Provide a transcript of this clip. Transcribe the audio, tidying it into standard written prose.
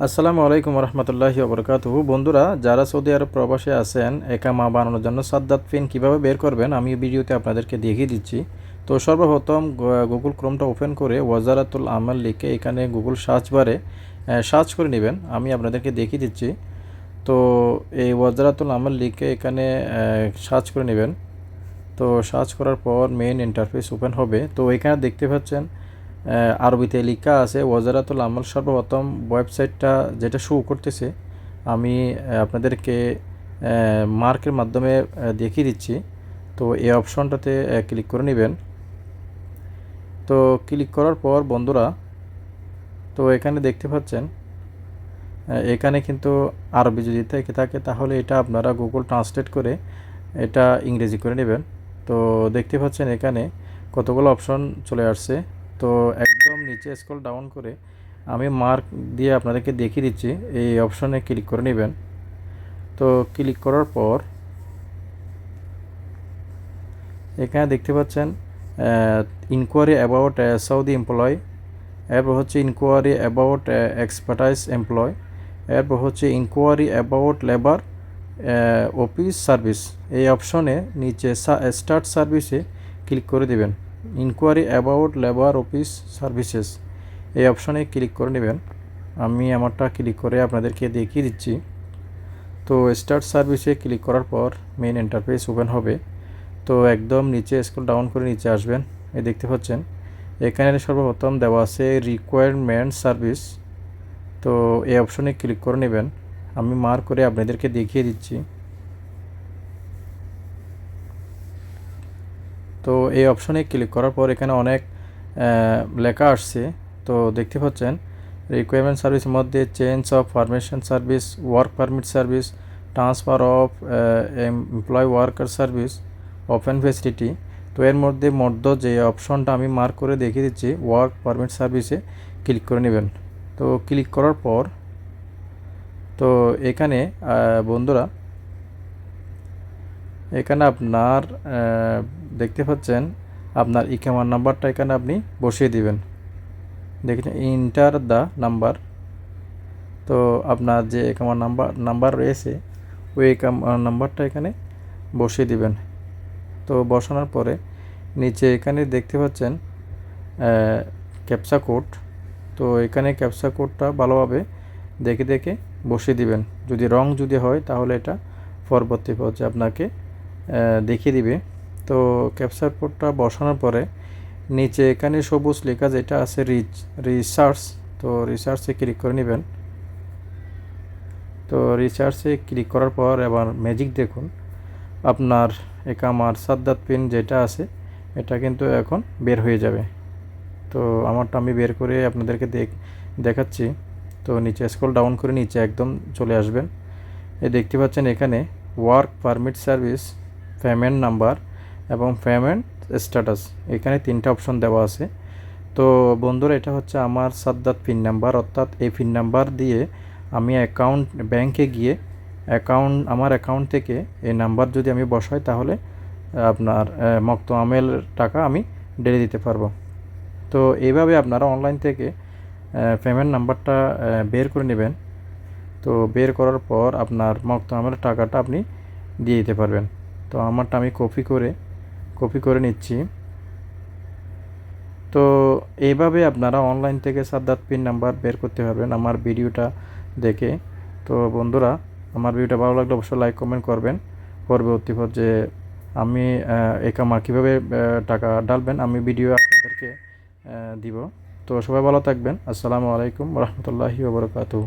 আসসালামু আলাইকুম রহমতুল্লাহি ওবরকাতুহু। বন্ধুরা, যারা সৌদি আরব প্রবাসে আছেন একামা বানানোর জন্য সাদ্দাত পিন কীভাবে বের করবেন আমি ভিডিওতে আপনাদেরকে দেখিয়ে দিচ্ছি। তো সর্বপ্রথম গুগল ক্রোমটা ওপেন করে ওয়াজারাতুল আমাল লিখে এখানে গুগল সার্চ বারে সার্চ করে নেবেন। আমি আপনাদেরকে দেখিয়ে দিচ্ছি। তো এই ওয়াজারাতুল আমাল লিখে এখানে সার্চ করে নেবেন। তো সার্চ করার পর মেইন ইন্টারফেস ওপেন হবে। তো এখানে দেখতে পাচ্ছেন আরবিতে লেখা আছে ওয়াজারাতুল আমাল। সর্বপ্রথম ওয়েবসাইটটা যেটা শো করতেছে আমি আপনাদেরকে মার্কের মাধ্যমে দেখিয়ে দিচ্ছি। তো এই অপশনটাতে ক্লিক করে নেবেন। তো ক্লিক করার পর বন্ধুরা, তো এখানে দেখতে পাচ্ছেন এখানে কিন্তু আরবি যদি থেকে থাকে তাহলে এটা আপনারা গুগল ট্রান্সলেট করে এটা ইংরেজি করে নেবেন। তো দেখতে পাচ্ছেন এখানে কতগুলো অপশন চলে আসছে। তো একদম নিচে স্ক্রল ডাউন করে আমি মার্ক দিয়ে আপনাদেরকে দেখিয়ে দিচ্ছি, এই অপশনে ক্লিক করে নেবেন। তো ক্লিক করার পর এখানে দেখতে পাচ্ছেন ইনকোয়ারি অ্যাবাউট সৌদি এমপ্লয়, এরপর হচ্ছে ইনকোয়ারি অ্যাবাউট এক্সপার্টাইজ এমপ্লয়, এরপর হচ্ছে inquiry about labour office service. এই অপশনে নিচে স্টার্ট সার্ভিসে ক্লিক করে দেবেন। Inquiry about labour office services এই অপশনে ক্লিক করে নেবেন। আমি আমারটা ক্লিক করে আপনাদেরকে দেখিয়ে দিচ্ছি। তো স্টার্ট সার্ভিসে ক্লিক করার পর মেইন ইন্টারফেস ওপেন হবে। তো একদম নিচে স্ক্রল ডাউন করে নিচে আসবেন। এই দেখতে পাচ্ছেন এখানে সর্বপ্রথম দেওয়া আছে রিকোয়ারমেন্ট সার্ভিস। তো এই অপশনে ক্লিক করে নেবেন। আমি মার্ক করে আপনাদেরকে দেখিয়ে দিচ্ছি। তো এই অপশনে ক্লিক করার পর এখানে অনেক লেখা আসছে। তো দেখতে পাচ্ছেন রিকোয়ারমেন্ট সার্ভিসের মধ্যে change of permission service, work permit service, transfer of employ worker service, open facility. তো এর মধ্যে যে অপশনটা আমি মার্ক করে দেখিয়ে দিচ্ছি ওয়ার্ক পারমিট সার্ভিসে ক্লিক করে নেবেন। তো ক্লিক করার পর তো এখানে বন্ধুরা, এখানে আপনার দেখতে পাচ্ছেন আপনার ইকামার নাম্বারটা এখানে আপনি বসিয়ে দিবেন। দেখেন ইন্টার দ্য নাম্বার। তো আপনার যে ইকামার নাম্বার রয়েছে ওই ইকামার নাম্বারটা এখানে বসিয়ে দিবেন। তো বসানোর পরে নিচে এখানে দেখতে পাচ্ছেন ক্যাপচা কোড। তো এখানে ক্যাপচা কোডটা ভালোভাবে দেখে দেখে বসিয়ে দিবেন। যদি রং হয় তাহলে এটা পরবর্তী পর্যায়ে আপনাকে দেখিয়ে দিবে। তো ক্যাপচা কোডটা বসানোর পরে নিচে এখানে সবুজ লেখা যেটা আছে রিসার্চ, তো রিসার্চে ক্লিক করে নেবেন। তো রিসার্চে ক্লিক করার পর এবার ম্যাজিক দেখুন, আপনার একামার সাদ্দাত পিন যেটা আছে এটা কিন্তু এখন বের হয়ে যাবে। তো আমারটা আমি বের করে আপনাদেরকে দেখাচ্ছি। তো নিচে স্ক্রল ডাউন করে নিচে একদম চলে আসবেন। দেখতে পাচ্ছেন এখানে work permit service, payment number এবং পেমেন্ট স্ট্যাটাস, এখানে তিনটা অপশন দেওয়া আছে। তো বন্ধুরা, এটা হচ্ছে আমার সাদ্দাত পিন নাম্বার, অর্থাৎ এই পিন নাম্বার দিয়ে আমি ব্যাংকে গিয়ে আমার অ্যাকাউন্ট থেকে এই নাম্বার যদি আমি বসাই তাহলে আপনার মুক্ত আমেল টাকা আমি ডেলে দিতে পারবো। তো এইভাবে আপনারা অনলাইন থেকে পেমেন্ট নাম্বারটা বের করে নেবেন। তো বের করার পর আপনার মুক্ত আমেল টাকাটা আপনি দিয়ে দিতে পারবেন। তো আমারটা আমি কপি করে নিচ্ছি। তো এইভাবে আপনারা অনলাইন থেকে সাদ্দাত পিন নাম্বার বের করতে পারবেন আমার ভিডিওটা দেখে। তো বন্ধুরা, আমার ভিডিওটা ভালো লাগলে অবশ্যই লাইক কমেন্ট করবেন। পরবর্তী পর্যায়ে আমি একামা কীভাবে টাকা ডালবেন আমি ভিডিও আপনাদেরকে দিব। তো সবাই ভালো থাকবেন। আসসালামু আলাইকুম রহমতুল্লাহি ওয়া বারাকাতুহু।